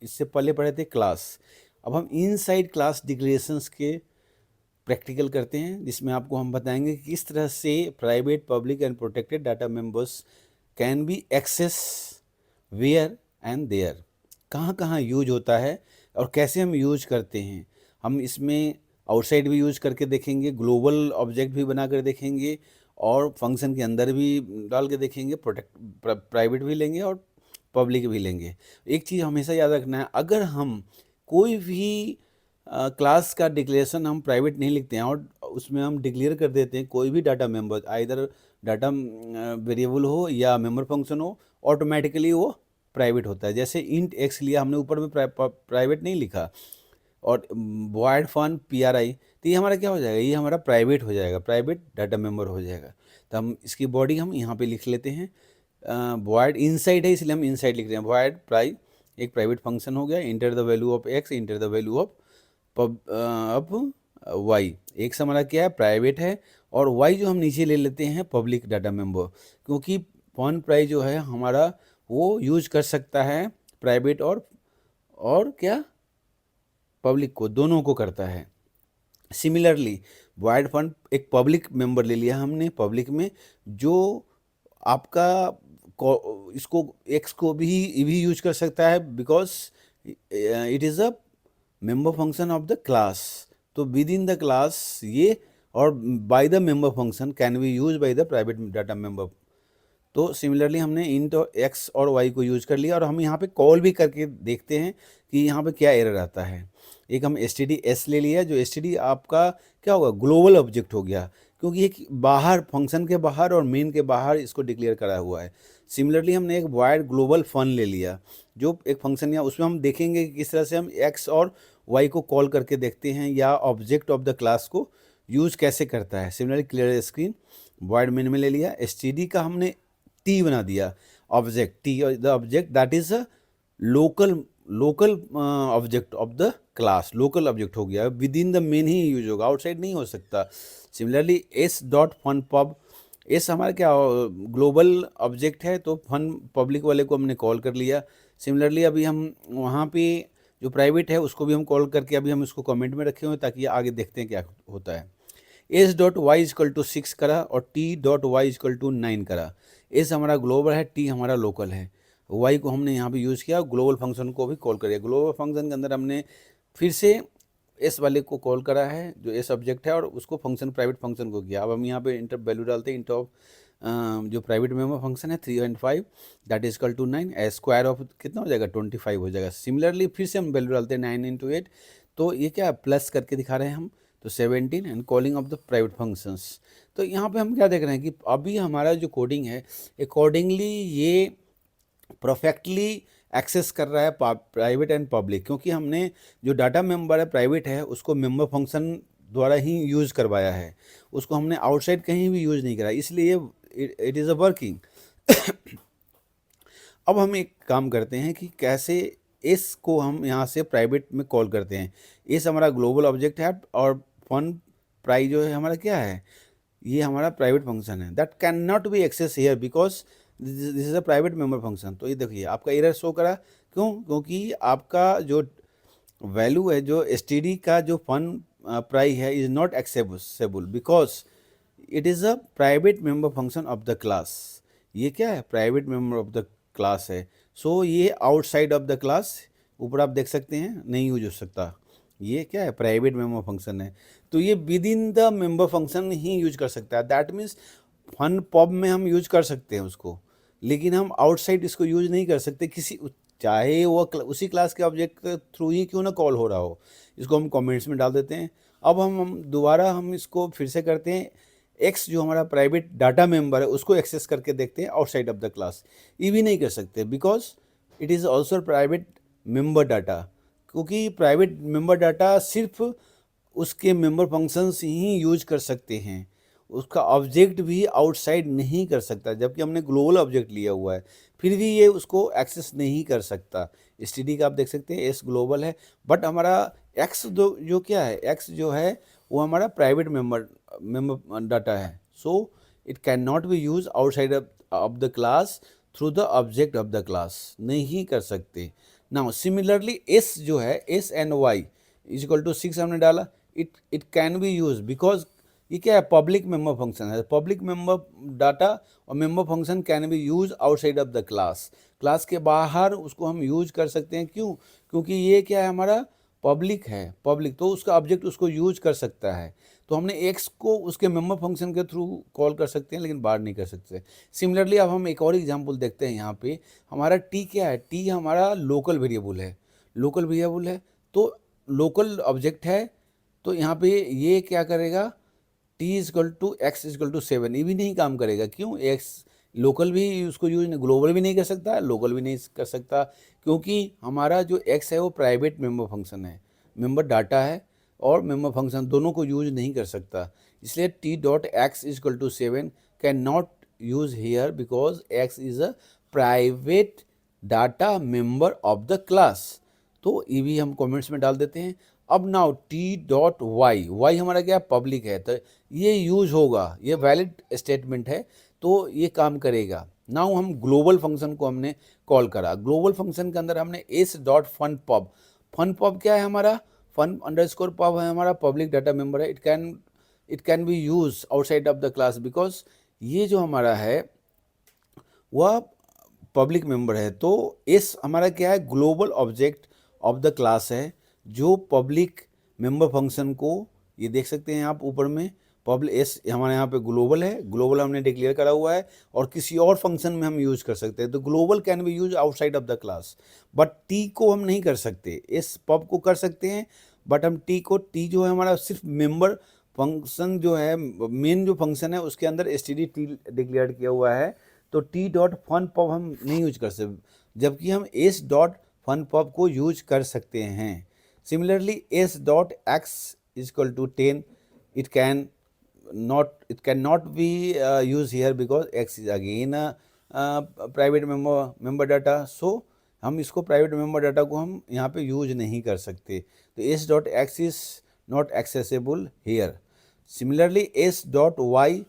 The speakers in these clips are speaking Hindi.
इससे पहले पढ़े थे क्लास। अब हम इनसाइड क्लास डिक्लेरेशंस के प्रैक्टिकल करते हैं, जिसमें आपको हम बताएंगे कि किस तरह से private, public and protected data members can be access where and there, कहाँ कहाँ यूज होता है और कैसे हम यूज करते हैं। हम इसमें आउटसाइड भी यूज करके देखेंगे, ग्लोबल ऑब्जेक्ट भी बना कर देखेंगे और फंक्शन के अंदर भी डाल के देखेंगे, प्राइवेट भी लेंगे और पब्लिक भी लेंगे। एक चीज़ हमेशा याद रखना है, अगर हम कोई भी क्लास का डिक्लेरेशन हम प्राइवेट नहीं लिखते हैं और उसमें हम डिक्लेयर कर देते हैं कोई भी data member, either data variable हो या मेंबर फंक्शन हो, ऑटोमेटिकली वो प्राइवेट होता है। जैसे इंट एक्स लिया हमने, ऊपर में प्राइवेट नहीं लिखा, और वॉइड फन PRI, तो ये हमारा क्या हो जाएगा, ये हमारा प्राइवेट हो जाएगा, प्राइवेट डाटा मेंबर हो जाएगा। तो हम इसकी बॉडी हम यहाँ पे लिख लेते हैं, वॉइड इनसाइड है इसलिए हम इनसाइड लिख रहे हैं, वॉइड प्राइ एक प्राइवेट फंक्शन हो गया, enter the value of x, enter the value of अब वाई। एक्स हमारा क्या है, प्राइवेट है, और वाई जो हम नीचे ले लेते हैं पब्लिक डाटा मेंबर, क्योंकि फन प्राइ जो है हमारा वो यूज कर सकता है प्राइवेट और क्या, पब्लिक को, दोनों को करता है। सिमिलरली वॉइड फन एक पब्लिक मेंबर ले लिया हमने, पब्लिक में जो आपका इसको एक्स को भी यूज कर सकता है, because it is a member function of the class. तो विद इन द क्लास ये, और by the member function can be use by the private data member. तो सिमिलरली हमने इंट एक्स और वाई को यूज कर लिया, और हम यहाँ पे कॉल भी करके देखते हैं कि यहाँ पे क्या एरर आता है। एक हम stds ले लिया, जो std आपका क्या होगा, ग्लोबल ऑब्जेक्ट हो गया, क्योंकि एक बाहर, फंक्शन के बाहर और मेन के बाहर इसको डिक्लेयर करा हुआ है। सिमिलरली हमने एक वाइड ग्लोबल फन ले लिया, जो एक फंक्शन, या उसमें हम देखेंगे कि किस तरह से हम एक्स और वाई को कॉल करके देखते हैं, या ऑब्जेक्ट ऑफ द क्लास को यूज कैसे करता है। Similarly clear screen void main में ले लिया, std का हमने टी बना दिया, object t, the object that is a local object of the class, local object हो गया, विद इन द मेन ही यूज होगा, आउटसाइड नहीं हो सकता। Similarly s dot fun pub, s हमारा क्या ग्लोबल ऑब्जेक्ट है, तो फन पब्लिक वाले को हमने कॉल कर लिया। सिमिलरली अभी हम वहाँ पे जो प्राइवेट है उसको भी हम कॉल करके अभी हम इसको कमेंट में रखे हुए हैं, ताकि आगे देखते हैं क्या होता है। S dot y is equal to 6 करा और t dot y is equal to 9 करा। एस हमारा ग्लोबल है, टी हमारा लोकल है, वाई को हमने यहाँ पे यूज़ किया, ग्लोबल फंक्शन को भी कॉल करिए। ग्लोबल फंक्शन के अंदर हमने फिर से एस वाले को कॉल करा है, जो एस ऑब्जेक्ट है, और उसको फंक्शन, प्राइवेट फंक्शन को किया। अब हम यहाँ पे इंटर वैल्यू डालते हैं, इंटर ऑफ जो प्राइवेट मेंबर फंक्शन है 3 and 5 दैट इज कल टू 9, स्क्वायर ऑफ कितना हो जाएगा 25 हो जाएगा। सिमिलरली फिर से हम वैल्यू डालते हैं 9 into 8, तो ये क्या प्लस करके दिखा रहे हैं हम, तो 17 and calling of the private functions. तो यहाँ पे हम क्या देख रहे हैं कि अभी हमारा जो कोडिंग है अकॉर्डिंगली ये परफेक्टली एक्सेस कर रहा है प्राइवेट एंड पब्लिक, क्योंकि हमने जो डाटा मेंबर है प्राइवेट है उसको मेंबर फंक्शन द्वारा ही यूज़ करवाया है, उसको हमने आउटसाइड कहीं भी यूज़ नहीं करा, इसलिए इट इज़ अ वर्किंग। अब हम एक काम करते हैं कि कैसे एस को हम यहाँ से प्राइवेट में कॉल करते हैं। एस हमारा ग्लोबल ऑब्जेक्ट है, और फन प्राइ जो है हमारा क्या है, ये हमारा प्राइवेट फंक्शन है, that can not be access here because this is a private member function. तो ये देखिए आपका एरर शो करा, क्यों, क्योंकि आपका जो वैल्यू है, जो std का जो फन प्राइ है, is not accessible because it is a private member function of the class. ये क्या है, private member of the class है, सो ये आउटसाइड ऑफ द क्लास, ऊपर आप देख सकते हैं, नहीं यूज हो सकता। ये क्या है, प्राइवेट मेंबर फंक्शन है, तो ये with in the member function he use कर सकता है। दैट मीन्स फन पब में हम यूज कर सकते हैं उसको, लेकिन हम आउटसाइड इसको यूज नहीं कर सकते, किसी, चाहे वो उसी क्लास के ऑब्जेक्ट के थ्रू ही क्यों ना कॉल हो रहा हो। इसको हम कमेंट्स में डाल देते हैं। अब हम दोबारा हम इसको फिर से करते हैं, एक्स जो हमारा प्राइवेट डाटा मेंबर है उसको एक्सेस करके देखते हैं आउटसाइड ऑफ द क्लास। ये भी नहीं कर सकते because it is also private member data, क्योंकि प्राइवेट मेंबर डाटा सिर्फ उसके मेंबर फंक्शंस ही यूज कर सकते हैं, उसका ऑब्जेक्ट भी आउटसाइड नहीं कर सकता, जबकि हमने ग्लोबल ऑब्जेक्ट लिया हुआ है, फिर भी ये उसको एक्सेस नहीं कर सकता। std का आप देख सकते हैं एस ग्लोबल है, बट हमारा एक्स जो क्या है, एक्स जो है वो हमारा प्राइवेट मेंबर डाटा है, so it can not be use outside of the class through the object of the class, नहीं कर सकते। नाउ सिमिलरली एस जो है, s and y is equal to 6 हमने डाला, it can be use because ये क्या है, पब्लिक मेंबर फंक्शन है। पब्लिक मेंबर डाटा और member function can be use outside of the class, class के बाहर उसको हम यूज कर सकते हैं। क्यों? क्योंकि ये क्या है, हमारा पब्लिक है, पब्लिक, तो उसका ऑब्जेक्ट उसको यूज कर सकता है। तो हमने एक्स को उसके मेंबर फंक्शन के थ्रू कॉल कर सकते हैं, लेकिन बाहर नहीं कर सकते। सिमिलरली अब हम एक और एग्जांपल देखते हैं। यहाँ पे हमारा टी क्या है, टी हमारा लोकल वेरिएबल है, लोकल वेरिएबल है तो लोकल ऑब्जेक्ट है। तो यहाँ पे ये क्या करेगा, t is equal to x is equal to 7, ये भी नहीं काम करेगा। क्यों? एक्स लोकल भी उसको यूज नहीं, ग्लोबल भी नहीं कर सकता, लोकल भी नहीं कर सकता, क्योंकि हमारा जो एक्स है वो प्राइवेट मेंबर फंक्शन है, मेंबर डाटा है और मेंबर फंक्शन दोनों को यूज नहीं कर सकता। इसलिए t dot x is equal to 7 can not use here because x is a private data member of the class. तो ये भी हम कमेंट्स में डाल देते हैं। अब now t dot y, y हमारा क्या, पब्लिक है, तो ये यूज होगा, ये वैलिड स्टेटमेंट है, तो ये काम करेगा। नाउ हम ग्लोबल फंक्शन को हमने कॉल करा, ग्लोबल फंक्शन के अंदर हमने s dot fun pub, fun pub क्या है हमारा, फन अंडरस्कोर पब है हमारा, पब्लिक डाटा मेंबर है। It can be use outside of the class because ये जो हमारा है वह पब्लिक मेंबर है। तो एस हमारा क्या है, global object of the class है, जो पब्लिक मेंबर फंक्शन को, ये देख सकते हैं आप ऊपर में, पब्लिक एस हमारे यहाँ पे ग्लोबल है, ग्लोबल हमने डिक्लेयर करा हुआ है और किसी और फंक्शन में हम यूज कर सकते हैं। तो global can be use outside of the class, but T को हम नहीं कर सकते, एस पब को कर सकते हैं, बट हम टी को, टी जो है हमारा सिर्फ मेंबर फंक्शन जो है, मेन जो फंक्शन है उसके अंदर S T D T declare किया हुआ है, तो टी डॉट फन पब हम नहीं यूज कर सकते, जबकि हम एस डॉट फन पब को यूज कर सकते हैं। Similarly s dot x is equal to 10, it can not be use here because x is again private member data. So हम इसको प्राइवेट मेंबर डाटा को हम यहाँ पे यूज नहीं कर सकते। तो s dot x is not accessible here. Similarly s dot y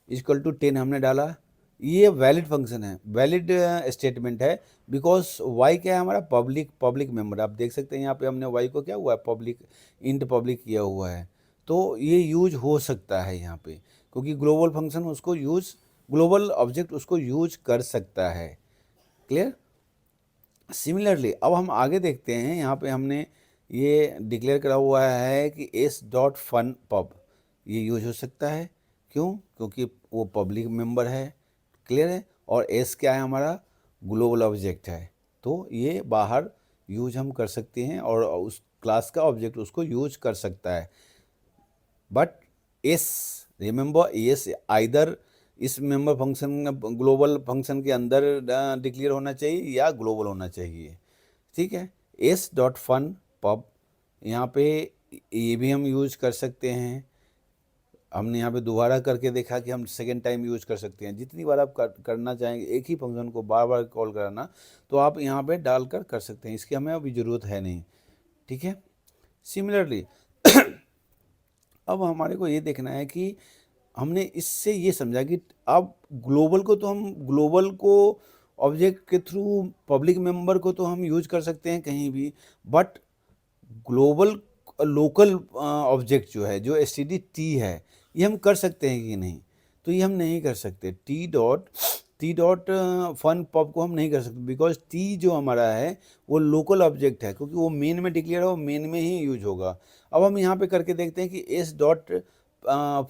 is equal to 10 हमने डाला, ये वैलिड फंक्शन है, वैलिड स्टेटमेंट है, बिकॉज वाई क्या है हमारा, पब्लिक मेंबर। आप देख सकते हैं यहाँ पे हमने वाई को क्या हुआ है, पब्लिक, इंट पब्लिक किया हुआ है, तो ये यूज हो सकता है यहाँ पे, क्योंकि ग्लोबल फंक्शन उसको यूज, ग्लोबल ऑब्जेक्ट उसको यूज कर सकता है। क्लियर? सिमिलरली अब हम आगे देखते हैं, यहाँ पे हमने ये डिक्लेयर करा हुआ है कि एस डॉट फन पब ये यूज हो सकता है। क्यों? क्योंकि वो पब्लिक मेंबर है। क्लियर है? और एस क्या है हमारा, ग्लोबल ऑब्जेक्ट है, तो ये बाहर यूज हम कर सकते हैं और उस क्लास का ऑब्जेक्ट उसको यूज कर सकता है। But S, remember, S either इस मेंबर फंक्शन, ग्लोबल फंक्शन के अंदर डिक्लेयर होना चाहिए या ग्लोबल होना चाहिए। ठीक है? एस डॉट फन पब, यहाँ पे ये भी हम यूज कर सकते हैं। हमने यहाँ पे दोबारा करके देखा कि हम सेकेंड टाइम यूज कर सकते हैं। जितनी बार आप करना चाहेंगे एक ही फंक्शन को बार बार कॉल कराना, तो आप यहाँ पे डालकर कर सकते हैं, इसकी हमें अभी ज़रूरत है नहीं। ठीक है? सिमिलरली अब हमारे को ये देखना है कि हमने इससे ये समझा कि अब ग्लोबल को, तो हम ग्लोबल को ऑब्जेक्ट के थ्रू, पब्लिक मेंबर को तो हम यूज कर सकते हैं कहीं भी, बट ग्लोबल लोकल ऑब्जेक्ट जो है, जो एस टी है, ये हम कर सकते हैं कि नहीं? तो ये हम नहीं कर सकते। टी डॉट फन पब को हम नहीं कर सकते बिकॉज टी जो हमारा है वो लोकल ऑब्जेक्ट है, क्योंकि वो मेन में डिक्लेयर है, वो मेन में ही यूज होगा। अब हम यहाँ पे करके देखते हैं कि एस डॉट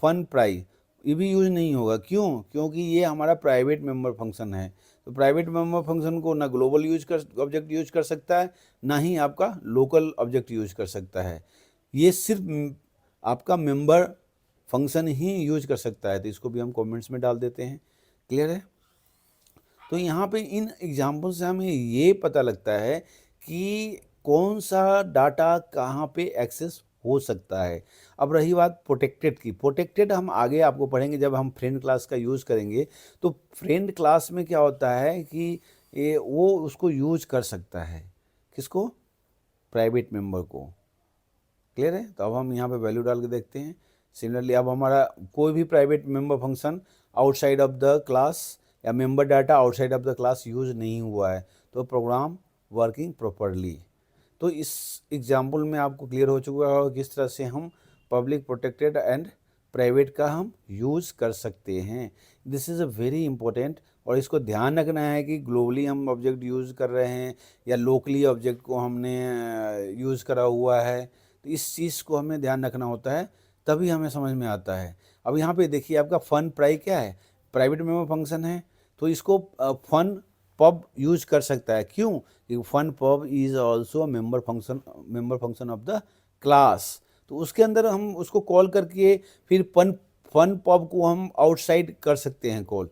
फन प्राई, ये भी यूज नहीं होगा। क्यों? क्योंकि ये हमारा प्राइवेट मेंबर फंक्शन है, तो प्राइवेट मेंबर फंक्शन को ना ग्लोबल ऑब्जेक्ट यूज कर सकता है, ना ही आपका लोकल ऑब्जेक्ट यूज कर सकता है। ये सिर्फ आपका मेंबर फंक्शन ही यूज कर सकता है, तो इसको भी हम कमेंट्स में डाल देते हैं। क्लियर है? तो यहाँ पे इन एग्जाम्पल से हमें ये पता लगता है कि कौन सा डाटा कहाँ पे एक्सेस हो सकता है। अब रही बात प्रोटेक्टेड की, प्रोटेक्टेड हम आगे आपको पढ़ेंगे जब हम फ्रेंड क्लास का यूज़ करेंगे। तो फ्रेंड क्लास में क्या होता है कि ये वो उसको यूज कर सकता है, किसको, प्राइवेट मेंबर को। क्लियर है? तो अब हम यहाँ पे वैल्यू डाल के देखते हैं। सिमिलरली अब हमारा कोई भी private member function outside of the class या member data outside of the class use नहीं हुआ है, तो प्रोग्राम वर्किंग प्रॉपरली। तो इस एग्जाम्पल में आपको क्लियर हो चुका होगा किस तरह से हम पब्लिक प्रोटेक्टेड एंड प्राइवेट का हम यूज़ कर सकते हैं। This is a very important, और इसको ध्यान रखना है कि ग्लोबली हम ऑब्जेक्ट यूज़ कर रहे हैं या लोकली ऑब्जेक्ट को हमने यूज़ करा हुआ है, तो इस चीज़ को हमें ध्यान रखना होता है, तभी हमें समझ में आता है। अब यहाँ पे देखिए आपका फन प्राई क्या है, प्राइवेट मेमो फंक्शन है, तो इसको फन पब यूज कर सकता है। क्यों? क्योंकि fun pub is also member function of the class. तो उसके अंदर हम उसको कॉल करके फिर फन पब को हम आउटसाइड कर सकते हैं कॉल।